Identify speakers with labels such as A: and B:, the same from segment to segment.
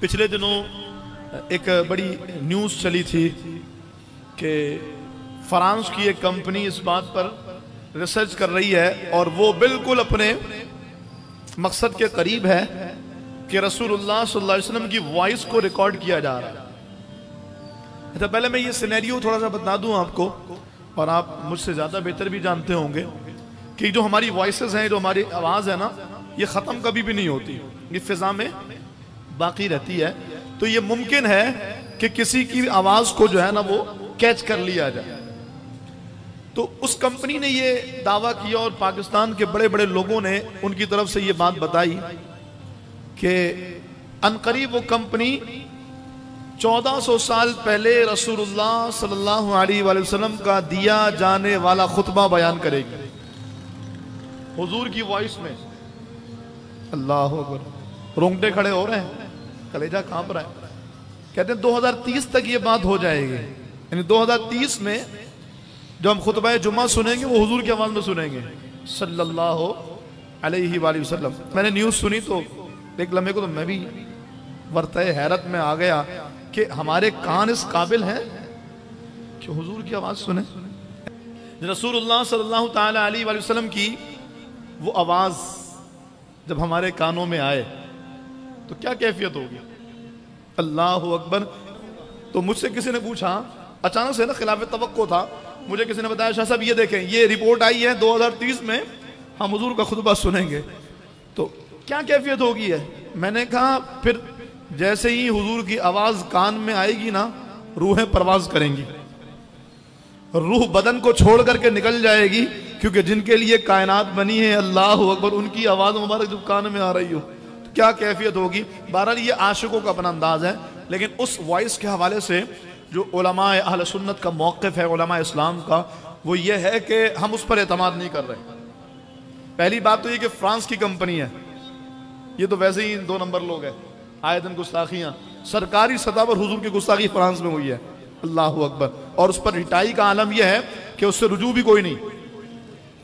A: پچھلے دنوں ایک بڑی نیوز چلی تھی کہ فرانس کی ایک کمپنی اس بات پر ریسرچ کر رہی ہے اور وہ بالکل اپنے مقصد کے قریب ہے کہ رسول اللہ صلی اللہ علیہ وسلم کی وائس کو ریکارڈ کیا جا رہا ہے۔ تو پہلے میں یہ سینیریو تھوڑا سا بتا دوں آپ کو، اور آپ مجھ سے زیادہ بہتر بھی جانتے ہوں گے کہ جو ہماری وائسز ہیں، جو ہماری آواز ہے نا، یہ ختم کبھی بھی نہیں ہوتی، یہ فضا میں باقی رہتی ہے۔ تو یہ ممکن ہے کہ کسی کی آواز کو جو ہے نا وہ کیچ کر لیا جائے۔ تو اس کمپنی نے یہ دعویٰ کیا اور پاکستان کے بڑے بڑے لوگوں نے ان کی طرف سے یہ بات بتائی کہ عنقریب وہ کمپنی 1400 سال پہلے رسول اللہ صلی اللہ علیہ وآلہ وسلم کا دیا جانے والا خطبہ بیان کرے گی حضور کی وائس میں۔ اللہ اکبر، رونگٹے کھڑے ہو رہے ہیں، کلیجہ کانپ رہا ہے۔ کہتے ہیں 2030 تک یہ بات ہو جائے گی، یعنی 2030 میں جو ہم خطبہ جمعہ سنیں گے وہ حضور کی آواز میں سنیں گے صلی اللہ علیہ وآلہ وسلم۔ میں نے نیوز سنی تو ایک لمحے کو تو میں بھی ورطہ حیرت میں آ گیا کہ ہمارے کان اس قابل ہیں کہ حضور کی آواز سنیں۔ رسول اللہ صلی اللہ تعالی علیہ وآلہ وسلم کی وہ آواز جب ہمارے کانوں میں آئے تو کیا کیفیت ہوگی؟ اللہ اکبر۔ تو مجھ سے کسی نے پوچھا، اچانک سے نا خلاف توقع تھا، مجھے کسی نے بتایا شاہ صاحب یہ دیکھیں یہ رپورٹ آئی ہے 2030 میں ہم حضور کا خطبہ سنیں گے، تو کیا کیفیت ہوگی ہے؟ میں نے کہا پھر جیسے ہی حضور کی آواز کان میں آئے گی نا، روحیں پرواز کریں گی، روح بدن کو چھوڑ کر کے نکل جائے گی، کیونکہ جن کے لیے کائنات بنی ہے، اللہ اکبر، ان کی آواز مبارک جب کان میں آ رہی ہو تو کیا کیفیت ہوگی۔ بہرحال یہ عاشقوں کا اپنا انداز ہے، لیکن اس وائس کے حوالے سے جو علماء اہل سنت کا موقف ہے، علماء اسلام کا، وہ یہ ہے کہ ہم اس پر اعتماد نہیں کر رہے۔ پہلی بات تو یہ کہ فرانس کی کمپنی ہے، یہ تو ویسے ہی 2 نمبر لوگ ہیں، آئے دن گستاخیاں، سرکاری سطح پر حضور کی گستاخی فرانس میں ہوئی ہے، اللہ اکبر، اور اس پر رٹائی کا عالم یہ ہے کہ اس سے رجوع بھی کوئی نہیں۔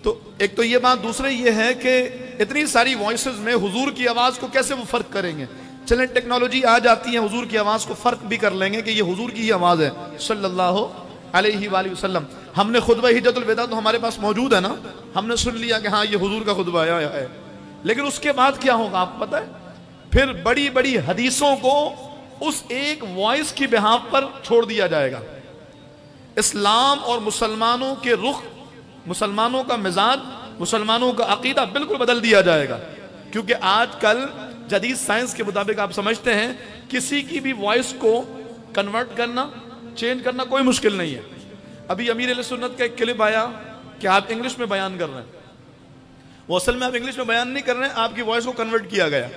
A: تو ایک تو یہ بات، دوسرے یہ ہے کہ اتنی ساری وائسز میں حضور کی آواز کو کیسے وہ فرق کریں گے؟ چلیں ٹیکنالوجی آ جاتی ہے، حضور کی آواز کو فرق بھی کر لیں گے کہ یہ حضور کی ہی آواز ہے صلی اللہ علیہ وآلہ وسلم۔ ہم نے خطبہ حجت الوداع تو ہمارے پاس موجود ہے نا، ہم نے سن لیا کہ ہاں یہ حضور کا خطبہ آیا ہے، لیکن اس کے بعد کیا ہوگا آپ پتہ ہے؟ پھر بڑی بڑی حدیثوں کو اس ایک وائس کی بہاف پر چھوڑ دیا جائے گا۔ اسلام اور مسلمانوں کے رخ، مسلمانوں کا مزاج، مسلمانوں کا عقیدہ بالکل بدل دیا جائے گا، کیونکہ آج کل جدید سائنس کے مطابق آپ سمجھتے ہیں کسی کی بھی وائس کو کنورٹ کرنا، چینج کرنا کوئی مشکل نہیں ہے۔ ابھی امیر اہل سنت کا ایک کلپ آیا کہ آپ انگلش میں بیان کر رہے ہیں، وہ اصل میں آپ انگلش میں بیان نہیں کر رہے ہیں، آپ کی وائس کو کنورٹ کیا گیا،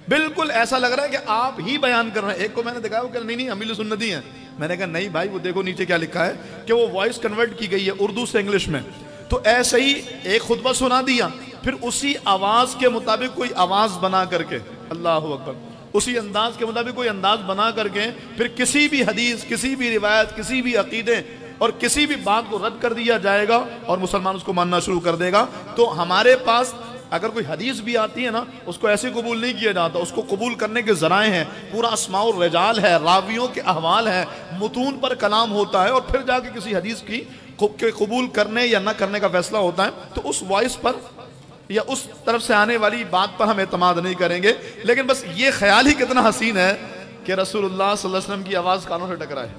A: بالکل ایسا لگ رہا ہے کہ آپ ہی بیان کر رہے ہیں۔ ایک کو میں نے دکھایا، وہ کہ نہیں امیر سنتی ہیں، میں نے کہا نہیں بھائی، وہ دیکھو نیچے کیا لکھا ہے کہ وہ وائس کنورٹ کی گئی ہے اردو سے انگلش میں۔ تو ایسے ہی ایک خطبہ سنا دیا، پھر اسی آواز کے مطابق کوئی آواز بنا کر کے، اللہ اکبر، اسی انداز کے مطابق کوئی انداز بنا کر کے پھر کسی بھی حدیث، کسی بھی روایت، کسی بھی عقیدے اور کسی بھی بات کو رد کر دیا جائے گا اور مسلمان اس کو ماننا شروع کر دے گا۔ تو ہمارے پاس اگر کوئی حدیث بھی آتی ہے نا، اس کو ایسے قبول نہیں کیا جاتا، اس کو قبول کرنے کے ذرائع ہیں، پورا اسماء الرجال ہے، راویوں کے احوال ہیں، متون پر کلام ہوتا ہے، اور پھر جا کے کسی حدیث کی قبول کرنے یا نہ کرنے کا فیصلہ ہوتا ہے۔ تو اس وائس پر یا اس طرف سے آنے والی بات پر ہم اعتماد نہیں کریں گے، لیکن بس یہ خیال ہی کتنا حسین ہے کہ رسول اللہ صلی اللہ علیہ وسلم کی آواز کانوں سے ٹکرائے۔